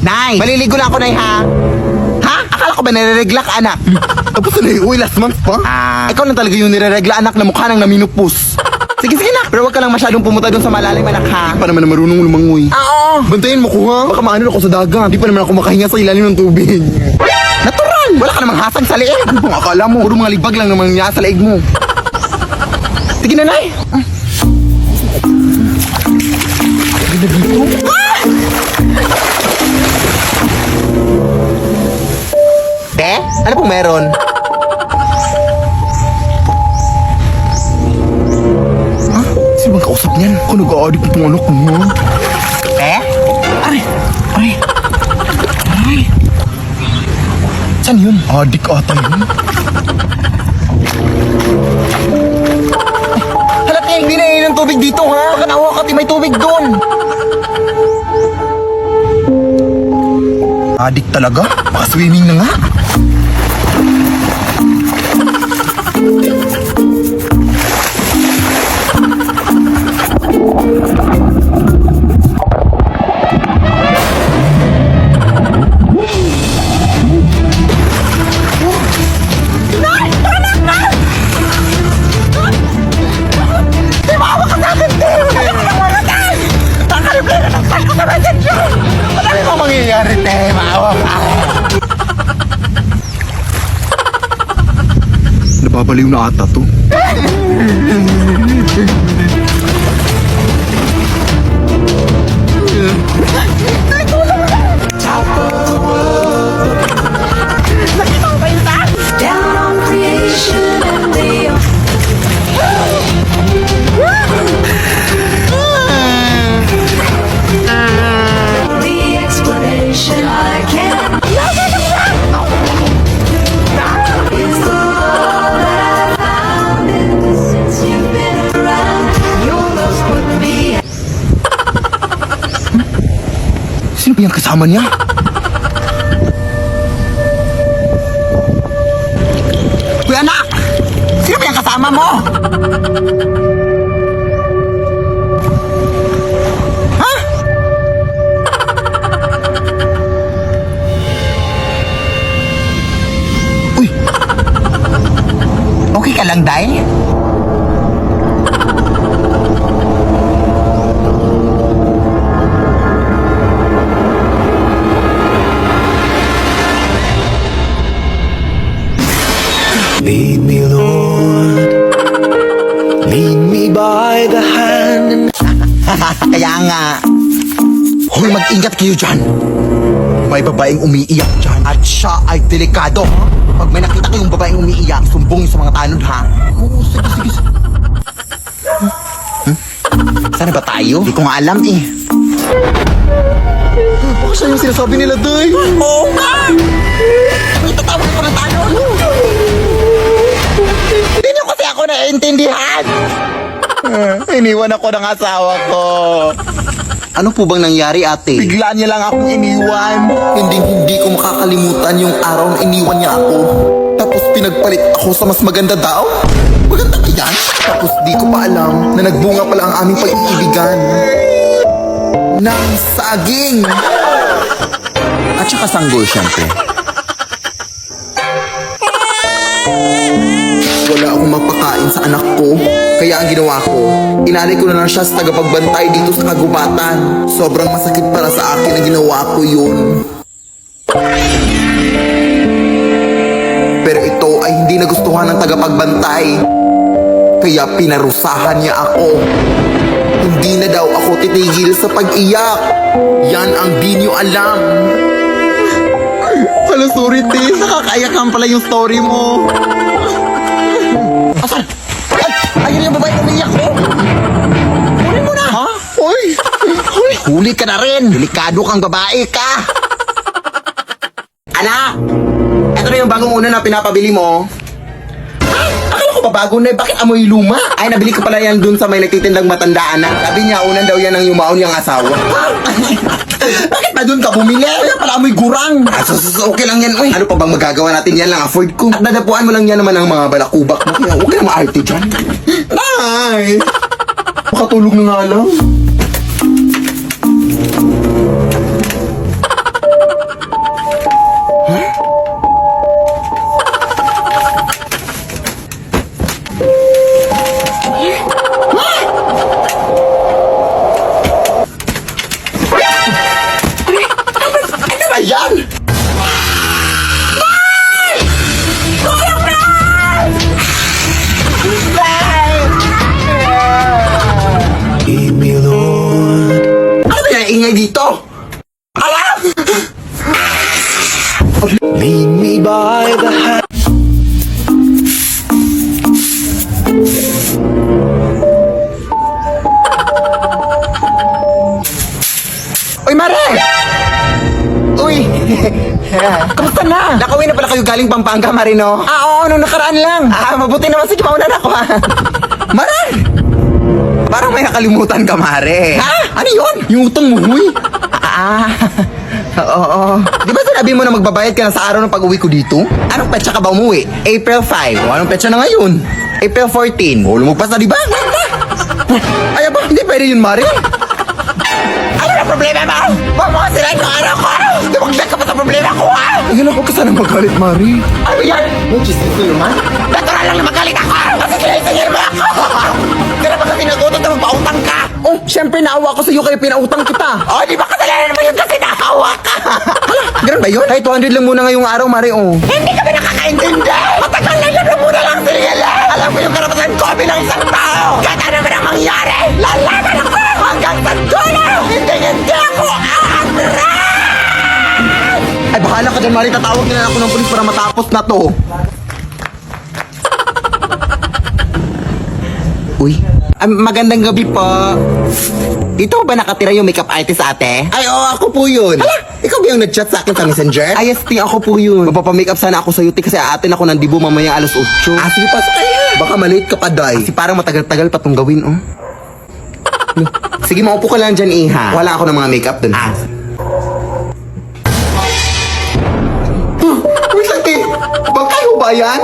Nay, maliligo lang ako, Nay, ha? Ha? Akala ko ba nare-regla ka, anak? Tapos na uy, last month pa. Ikaw lang talaga yung nire-regla, anak, na mukha nang naminupos. Sige, sige na. Pero wag ka lang masyadong pumunta dun sa malalim, anak, ha? Pa naman na marunong lumangoy. Oo. Bantayin mo ko ha. Baka maano ako sa dagat. Di pa naman ako makahinga sa ilalim ng tubig. Natural! Wala ka namang hasang sa liig. Ano bang akala mo? Puro mga libag lang naman niya sa leeg mo. Sige na, Nay. Te, ano pong meron? Ha? Sino bang kausap niyan? Kung nag-a-audit na itong anak mo ha? Te? Aray! Aray! Aray! Saan yun? Adik ata yun. Hala, Te, hindi na yun ang tubig dito, ha? Baka nawa ka, Te, may tubig doon. Adik talaga? Baka swimming na nga. Ano yung mangyayari, Te? Maawa ka. Nababaliw na ata to. Down on creation and the explanation I can't is the love that I found since you've been around. Your love's put me Sino ba yung kasama niya? Kuya, anak! Sino ba yung kasama mo? Ha? Uy! Okay ka lang, Day? Lead me, Lord. Lead me by the hand. Kaya nga. Hoy, mag-ingat kayo dyan. May babaeng umiiyak dyan. At siya ay delikado. Pag may nakita kayong babaeng umiiyak, sumbong sa mga tanod, ha? Oo, sige, sige. Sana ba tayo? Hindi ko nga alam, eh. Baka siya yung sinasabi nila, Day. Oo nga! May tatawag ko na tayo. Hindi niyo kasi ako naiintindihan. Iniwan ako ng asawa ko. Ano po bang nangyari, ate? Bigla niya lang akong iniwan. Hindi ko makakalimutan yung araw na iniwan niya ako. Tapos pinagpalit ako sa mas maganda daw. Maganda ba yan? Tapos di ko pa alam na nagbunga pala ang aming pag-iibigan. Ng saging! At saka sanggol, syempre. Wala akong mapakain sa anak ko. Kaya ang ginawa ko, inalay ko na lang siya sa tagapagbantay dito sa kagubatan. Sobrang masakit para sa akin ang ginawa ko yun. Pero ito ay hindi nagustuhan ng tagapagbantay. Kaya pinarusahan niya ako. Hindi na daw ako titigil sa pag-iyak. Yan ang di niyo alam. Hala, sorry, te. Nakakaiyakan pala yung story mo. Asan? Ayun yung babae umiiyak ko. Huli mo na. Ha? Hoy! Huli ka na rin. Delikado kang babae ka. Anak! Ito na yung bagong una na pinapabili mo. Ay, akala ko ba bago na? Bakit amoy luma? Ay, nabili ko pala yan dun sa may nagtitindang matandaan na. Sabi niya, unan daw yan ng yumaon niyang asawa. Bakit ba dun ka bumili? Kaya pala amoy gurang. Okay lang yan, uy. Ano pa bang magagawa natin, yan lang afford ko. At dadapuan mo lang yan naman ang mga balakubak mo. Kaya huwag ka na maarte dyan. Ay! Makatulog na nga lang. yan? Lead me, Lord. Ano ba yung ingay dito? Alam! Lead me by the hand. Uy, Mare! Uy! Kamusta na? Nakauwi na pala kayo galing Pampanga, Mare, no? Oo, nung nakaraan lang. Mabuti naman. Sige, mauna na ako, ha? Mare! Parang may nakalimutan ka, Mare. Ha? Ano yun? Yung utang mo, huy. Oo. Di ba sinabi mo na magbabayad ka na sa araw ng pag-uwi ko dito? Anong petsa ka ba umuwi? April 5. O, anong petsa na ngayon? April 14. O, lumagpas na, di ba? Ay, ba? Hindi pwede yun, Mare. Ano na problema mo? Huwag mo kasi lang yung araw ko! Dumagdag ka pa sa problema ko, ha? Ayun ako ka sana magalit, Mari. Ano yan? May chismis ko naman? Natural lang na magalit ako! Kasi kinaisingin mo ako! Kaya ba kasi nagutot na magpautang ka? Oh, syempre naawa ko sa'yo kaya pinautang kita. Oh, di ba kasalanan naman yun kasi nakawa ka? Hala, ganun ba yun? Kahit 200 lang muna ngayong araw, Mari, oh. Hindi kami nakakaintindi! Matagal na yun na muna lang sinigala! Alam mo yung karapatan ko bilang isang tao! Kahit ano naman ang mangyari! Lalaban ako hanggang sa dulo! Hindi ako aatras! Ay, bahala ka dyan, Mari. Tatawag na lang ako ng pulis para matapos na to. Uy. Magandang gabi po. Dito ba nakatira yung makeup artist, ate? Ay, oo, ako po yun. Hala, ikaw ba yung nag-chat sa akin sa messenger? Ay, yes, ako po yun. Mapapamakeup sana ako sa'yo, kasi aatin ako ng Dibu mamaya alas 8. Sige, pasok kayo. Baka malate ka pa, day. Kasi parang matagal-tagal pa tong gawin, oh. Sige, maupo ka lang dyan, iha. Wala ako ng mga makeup dun. Wait lang, te. Bangkay ho ba yan?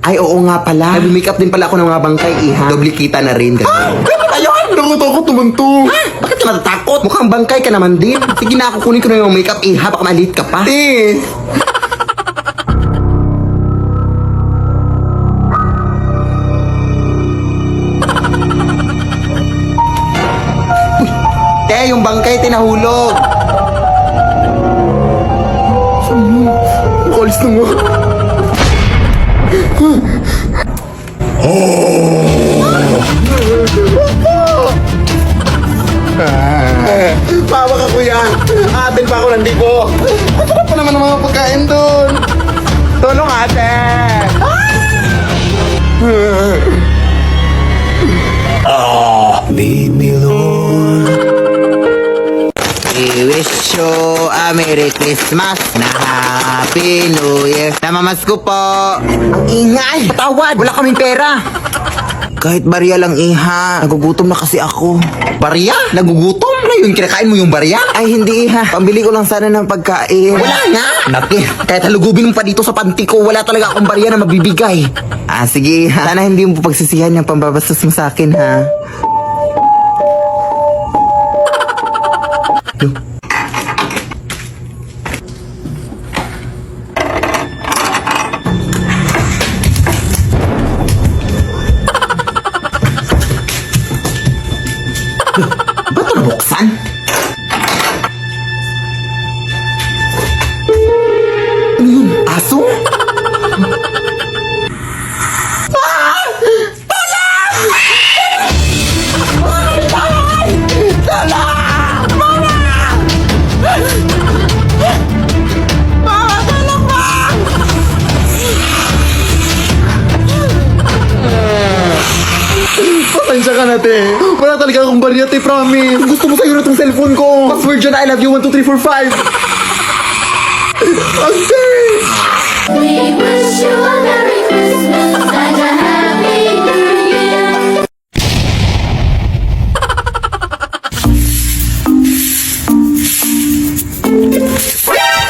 Ay, oo nga pala. Nag-makeup din pala ako ng mga bangkay, iha. Doble kita na rin. Pwede ba yun? Nakutakot naman to. Bakit ka natatakot? Mukhang bangkay ka naman din. Sige na, kukunin ko na yung makeup, iha. Baka malit ka pa. Eh. Te, yung bangkay tinahulog. Makalis na nga. Bawa ka, kuya. Atin pa ako ng Dibu. Masarap pa naman ang mga pagkain doon. Tulong, ate. Lead me, Lord. We wish you a Merry Christmas na Happy New Year. Namamasko po. Ang ingay. Patawad. Wala kaming pera. Kahit barya lang, iha. Nagugutom na kasi ako. Barya? Nagugutom? Na yun, kinakain mo yung barya? Ay, hindi, iha. Pambili ko lang sana ng pagkain. Wala nga. Naki, kahit halugubin mo pa dito sa panty ko, wala talaga akong barya na mabibigay. Sige, iha. Sana hindi mo pagsisihan yung pambabastos mo sa akin, ha? Ba't ito nabuksan? Ano yun? Aso? Pasensya ka na, te. Wala talaga akong barya, te, promise. Gusto mo sa'yo na itong cellphone ko. Password dyan, I love you, 1, 2, 3, 4, 5. Ante! We wish you a Merry Christmas and a Happy New Year.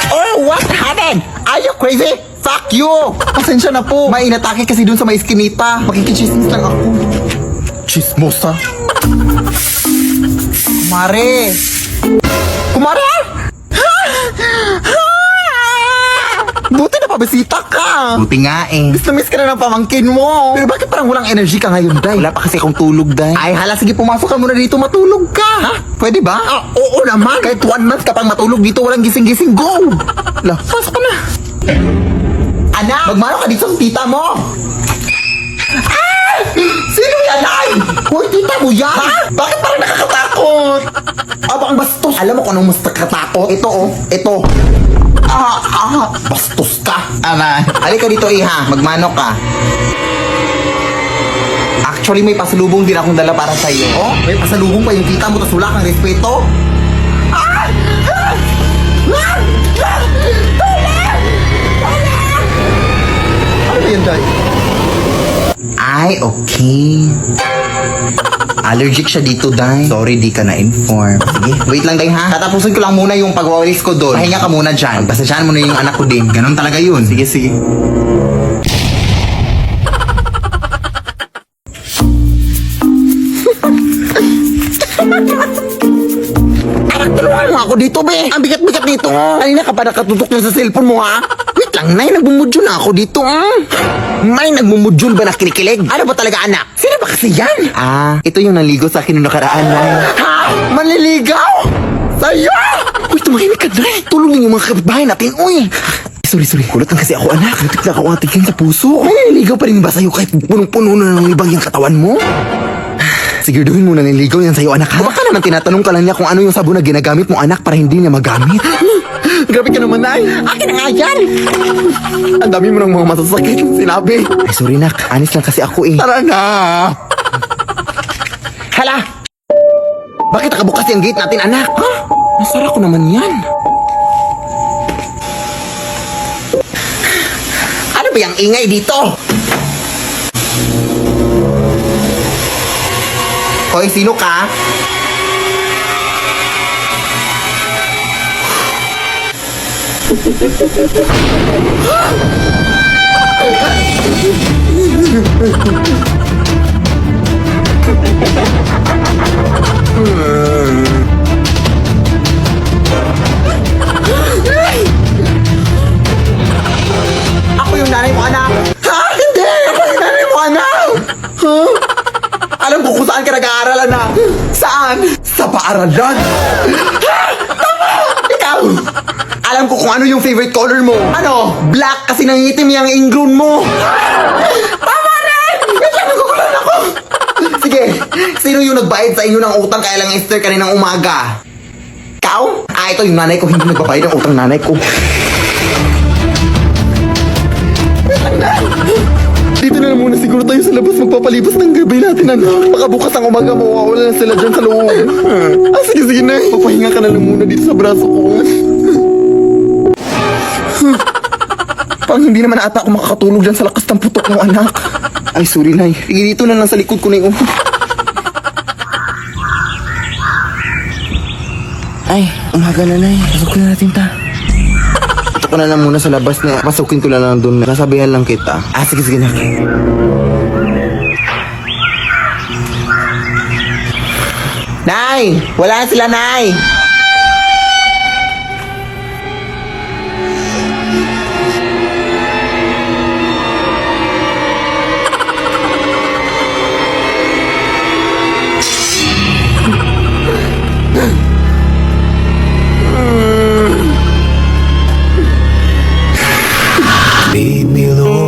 Oh, what happened? Are you crazy? Fuck you! Pasensya na po. May inatake kasi dun sa may iskinita. Makikichismis lang ako. Chismosa. Kumare! Kumare! Buti na makabisita ka. Buti nga eh. Miss na miss ka na ng pamangkin mo. Pero bakit parang walang energy ka ngayon, Day? Wala pa kasi akong tulog, Day. Ay, hala, sige, pumasok ka muna dito, matulog ka. Ha? Pwede ba? Oo naman. Kahit 1 month ka pang matulog dito, walang gising-gising, go! La, pasok ka na. Anak, magmano ka dito sa tita mo. Ah! Sino yan, ay? Hoy, tita mo yan? Ha? Bakit parang nakakatakot? Abang bastos. Alam mo kung anong mas nakakatakot? Ito, oh. Ito. Bastos ka. Ama, halika dito iha, magmano ka. Actually, may pasalubong din akong dala para sa'yo. Oh, may pasalubong pa yung tita mo, tas wala kang respeto. Ano ba yan, Day? Ay, okay. Allergic siya dito, Day. Sorry, di ka na-inform. Sige, wait lang, Day, ha? Tatapusin ko lang muna yung pag-walis ko doon. Pahinga ka muna dyan. Pasensyahan mo na yung anak ko din. Ganon talaga yun. Sige, sige. Tulungan mo ako dito, be. Ang bigat-bigat nito. Kanina ka pa nakatutok na sa cellphone mo, ha? Wait lang, Nay. Nagbumudyo na ako dito, ha? May nagmumudyo ba na kinikilig? Ano ba talaga, anak? Sino ba kasi yan? Ito yung naligo sa akin noong nakaraan, Day. Ha? Manliligaw? Sa'yo? Uy, tumahimik ka, Nay. Tulungin yung mga kapitbahay natin, uy. Sorry. Kulot lang kasi ako, anak. Natik na ako atikin sa puso. May naliligaw pa rin ba sa'yo kahit punong-puno na ng libang yung katawan mo? Siguraduhin mo na niligaw yan sa'yo, anak, ha? Baka naman tinatanong ka lang niya kung ano yung sabon na ginagamit mo, anak, para hindi niya magamit. Grabe ka naman, Nay. Akin na nga yan. Ang dami mo ng mga masasakit sinabi. Ay, sorry, nak. Honest lang kasi ako, eh. Tara na. Hala! Bakit nakabukas yung gate natin, anak? Ha? Nasara ko naman yan. Ano ba yung ingay dito? Hoy, sino ka? Ako yung nanay mo, anak. Ha? Hindi! Ako yung nanay mo, anak. Ha? Alam ko kung saan ka nag-aaral, anak. Saan? Sa paaralan. Ha? Tama! Ikaw! Alam ko kung ano yung favorite color mo. Ano? Black kasi nangitim yung ingrown mo. Tama rin! Wait lang, nagugulan ako. Sige, sino yung nagbayad sa inyo ng utang kaya lang Esther kaninang umaga? Ikaw? Ito yung nanay ko. Hindi nagbabayad ng utang nanay ko. Dito na lang muna siguro tayo sa labas magpapalibas ng gabi natin, anak. Baka bukas ang umaga mawawala na sila dyan sa loob. Sige na. Papahinga ka na lang muna dito sa braso ko. Pang hindi naman ata ako makakatulog dyan sa lakas ng putok ng anak. Ay, sorry, Nay. Sige, dito na lang sa likod ko na yung... Ay, umaga na, Nay. Pasukin na natin ta. Ito ko na lang muna sa labas na pasukin ko na lang doon. Nasabihan lang kita. Sige na. Nay! Wala na sila, Nay! Leave me alone.